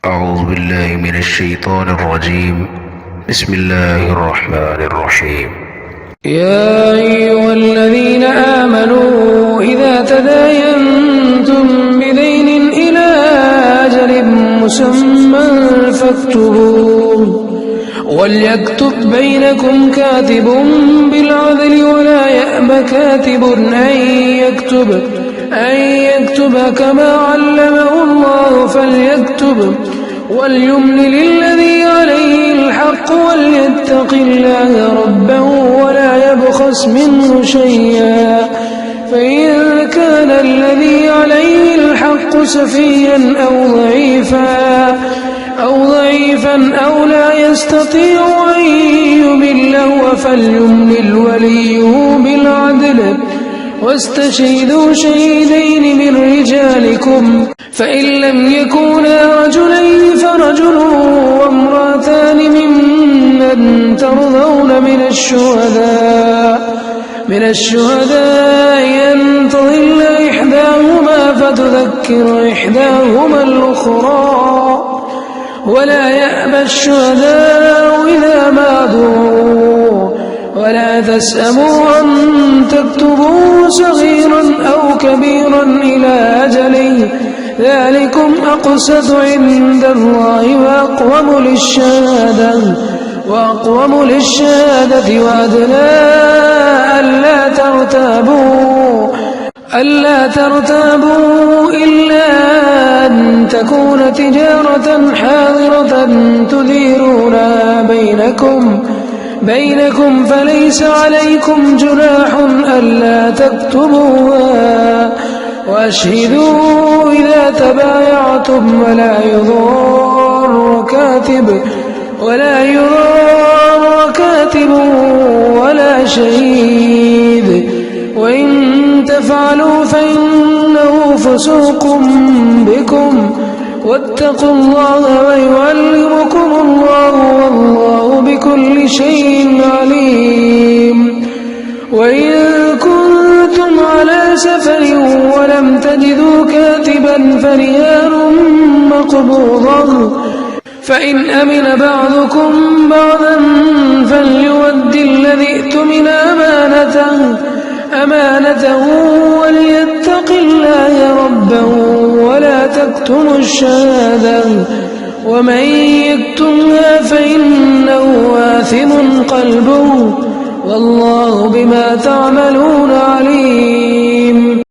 أعوذ بالله من الشيطان الرجيم. بسم الله الرحمن الرحيم. يا أيها الذين آمنوا إذا تداينتم بدين إلى أجل مسمى فاكتبوه وليكتب بينكم كاتب بالعدل ولا يأب كاتب أن يكتب كما علمه الله فليكتب وليملل الذي عليه الحق وليتق الله ربه ولا يبخس منه شيئا فإن كان الذي عليه الحق سفيا أو ضعيفا أو لا يستطيع أن يمل فليملل وليه بالعدل واستشهدوا شهيدين من رجالكم فإن لم يكونا رجلين فرجل وامرأتان ممن ترضون من الشهداء أن تضل إحداهما فتذكر إحداهما الأخرى ولا يأبى الشهداء إذا ما دعوا ولا تسأموا أن تكتبوا صغيرا أو كبيرا إلى أجله ذلكم أقسط عند الله وأقوم للشهادة وأدنى ألا ترتابوا إلا أن تكون تجارة حاضرة تديرونها بينكم فليس عليكم جناح ألا تكتبوها وأشهدوا إذا تبايعتم ولا يضار كاتب ولا شهيد وإن تفعلوا فإنه فسوق بكم واتقوا الله ويعلمكم الله والله بكل شيء عليم. وإن كنتم على سفر ولم تجدوا كاتبا فرهان مقبوضة فإن أمن بعضكم بعضا فليؤد الذي ائتمن أمانته وليتق الله ربه ولا تكتموا الشهادة ومن يكتمها فإنه آثم قلبه والله بما تعملون عليم.